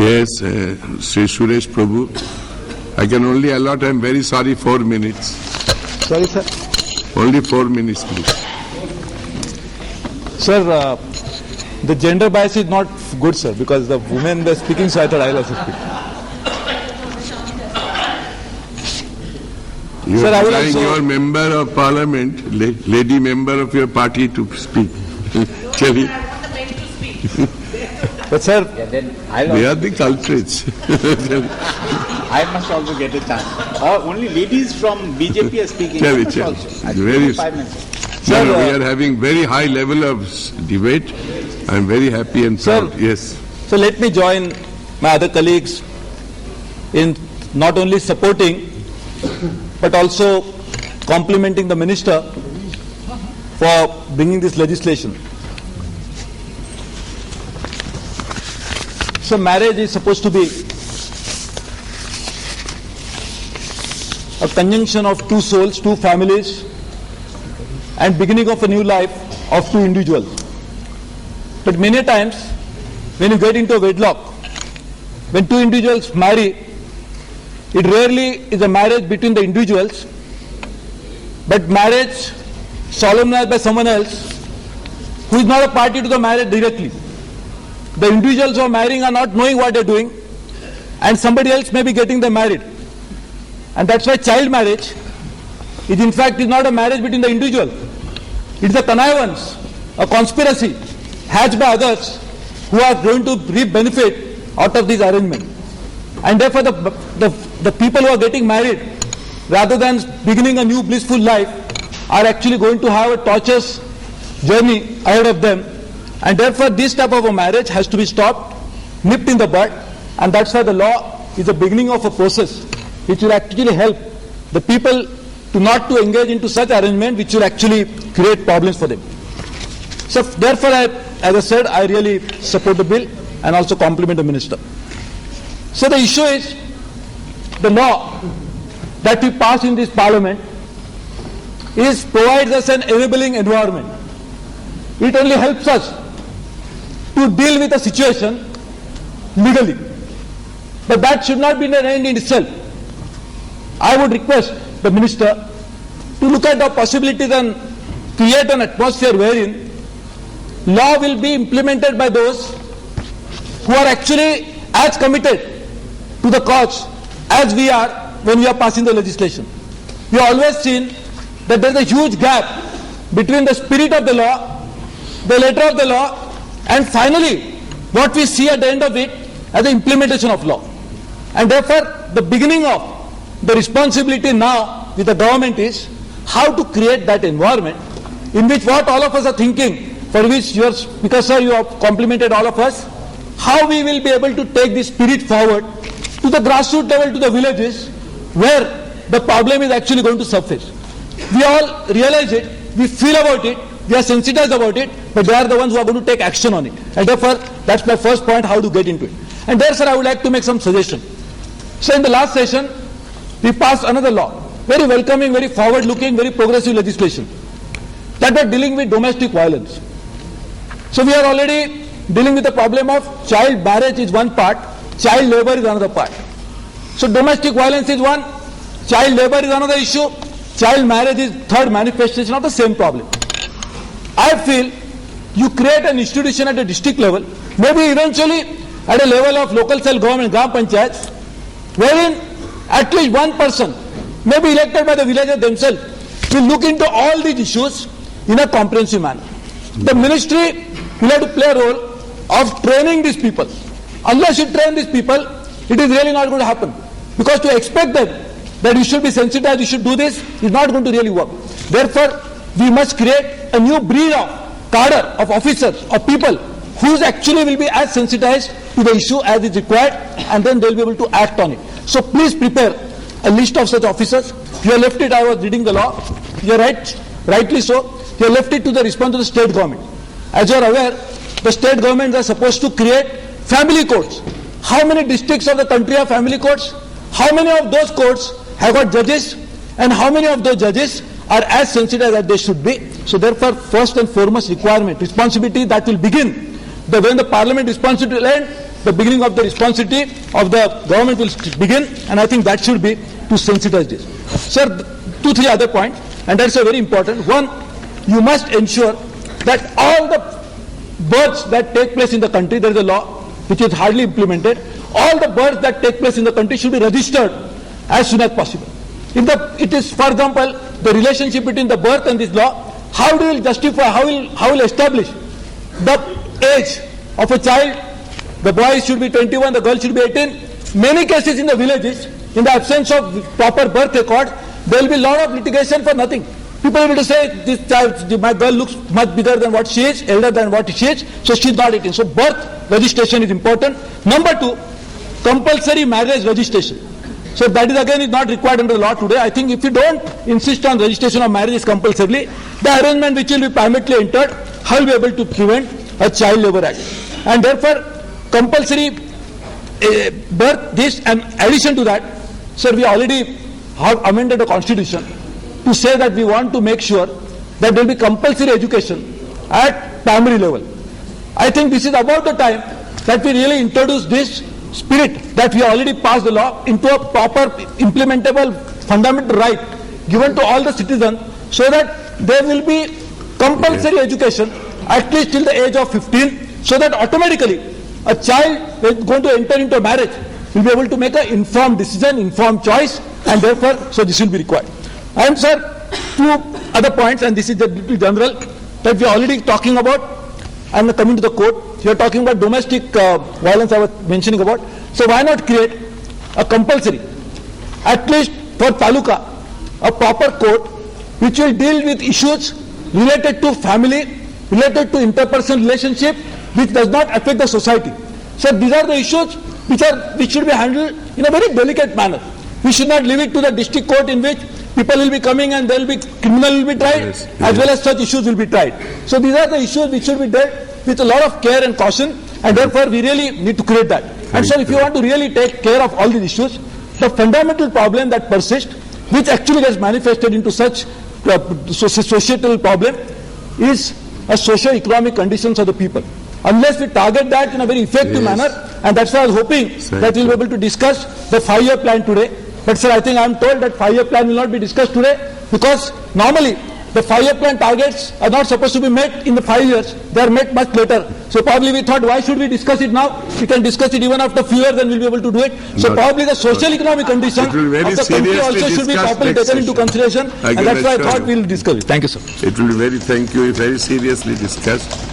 Yes, Sri Suresh Prabhu. I can only allot, I am very sorry, 4 minutes. Sorry, sir. Only 4 minutes, please. Sir, the gender bias is not good, sir, because the women were speaking, so I thought I'll also speak. You Sir, are allowing your member of parliament, lady member of your party to speak. Chali. But sir, then They are the culprits. I must also get a chance. Only ladies from BJP are speaking. Chali, I must chali. also. I Very- give 5 minutes. No, no, Sir, we are having very high level of debate. I am very happy and Sir. proud. Yes. so let me join my other colleagues in not only supporting but also complimenting the minister for bringing this legislation. So marriage is supposed to be a conjunction of two souls, two families, and beginning of a new life of two individuals. But many times, when you get into a wedlock, when two individuals marry, it rarely is a marriage between the individuals, but marriage solemnized by someone else who is not a party to the marriage directly. The individuals who are marrying are not knowing what they are doing, and somebody else may be getting them married. And that's why child marriage is in fact is not a marriage between the individual. It is a connivance, a conspiracy hatched by others who are going to reap benefit out of this arrangement. And therefore the people who are getting married, rather than beginning a new blissful life, are actually going to have a torturous journey ahead of them. And therefore this type of a marriage has to be stopped, nipped in the bud, and that's why the law is the beginning of a process which will actually help the people to not to engage into such arrangement which will actually create problems for them. So therefore, as I said, I really support the bill and also compliment the minister. So the issue is the law that we pass in this parliament provides us an enabling environment. It only helps us to deal with a situation legally. But that should not be an end in itself. I would request the minister to look at the possibilities and create an atmosphere wherein law will be implemented by those who are actually as committed to the cause as we are when we are passing the legislation. We have always seen that there is a huge gap between the spirit of the law, the letter of the law, and finally what we see at the end of it as the implementation of law. And therefore the beginning of the responsibility now with the government is how to create that environment in which what all of us are thinking, for which you are, because sir you have complimented all of us, how we will be able to take this spirit forward to the grassroots level, to the villages where the problem is actually going to surface. We all realize it, we feel about it, we are sensitized about it, but they are the ones who are going to take action on it. And therefore that's my first point, how to get into it. And there sir I would like to make some suggestions. So in the last session we passed another law, very welcoming, very forward looking, very progressive legislation that was dealing with domestic violence. So we are already dealing with the problem of child marriage is one part, child labor is another part. So domestic violence is one, child labor is another issue, child marriage is third manifestation of the same problem. I feel you create an institution at a district level, maybe eventually at a level of local self-government, Gram Panchayats, wherein at least one person, maybe elected by the villagers themselves, will look into all these issues in a comprehensive manner. The ministry will have to play a role of training these people. Unless you train these people, it is really not going to happen. Because to expect them that you should be sensitized, you should do this, is not going to really work. Therefore, we must create a new breed of cadre, of officers, of people who actually will be as sensitized to the issue as is required, and then they will be able to act on it. So please prepare a list of such officers. You have left it, I was reading the law, you are right, rightly so, you have left it to the response of the state government. As you are aware, the state governments are supposed to create family courts. How many districts of the country have family courts? How many of those courts have got judges? And how many of those judges are as sensitive as they should be? So therefore, first and foremost requirement, responsibility that will begin when the parliament responsibility will end, the beginning of the responsibility of the government will begin, and I think that should be to sensitize this. Sir, 2-3 other points, and that's a very important. One, you must ensure that all the births that take place in the country, there is a law which is hardly implemented, all the births that take place in the country should be registered as soon as possible. If it is, for example, the relationship between the birth and this law, how do you justify, how will establish the age of a child? The boy should be 21, the girl should be 18. Many cases in the villages, in the absence of proper birth record, there will be a lot of litigation for nothing. People will to say, this child, my girl looks much bigger than what she is, elder than what she is, so she is not 18. So birth registration is important. Number 2, compulsory marriage registration. So that is again is not required under the law today. I think if you don't insist on registration of marriages compulsorily, the arrangement which will be privately entered, how will be able to prevent a child labor act? And therefore, compulsory birth, this, and addition to that, sir, we already have amended the constitution to say that we want to make sure that there will be compulsory education at primary level. I think this is about the time that we really introduce this spirit that we already passed the law into a proper implementable fundamental right given to all the citizens, so that there will be compulsory education at least till the age of 15, so that automatically a child who is going to enter into a marriage will be able to make an informed decision, informed choice, and therefore, so this will be required. And sir, 2 other points, and this is the little general, that we are already talking about, and coming to the court, you are talking about domestic violence I was mentioning about. So why not create a compulsory, at least for taluka, a proper court which will deal with issues related to family, related to interpersonal relationship, which does not affect the society. So these are the issues which should be handled in a very delicate manner. We should not leave it to the district court in which people will be coming and there will be criminal will be tried, as well as such issues will be tried. So these are the issues which should be dealt with a lot of care and caution, and therefore we really need to create that. And so if you want to really take care of all these issues, the fundamental problem that persists, which actually gets manifested into such societal problem, is a socio-economic conditions of the people. Unless we target that in a very effective manner, and that's why I was hoping that we'll be able to discuss the 5-year plan today. But sir, I think I'm told that 5-year plan will not be discussed today, because normally the 5-year plan targets are not supposed to be met in the 5 years. They are met much later. So probably we thought, why should we discuss it now? We can discuss it even after a few years, then we'll be able to do it. So probably the social economic conditions of the country also should be properly taken into consideration, and that's why I thought we'll discuss it. Thank you, sir. It will be very seriously discussed.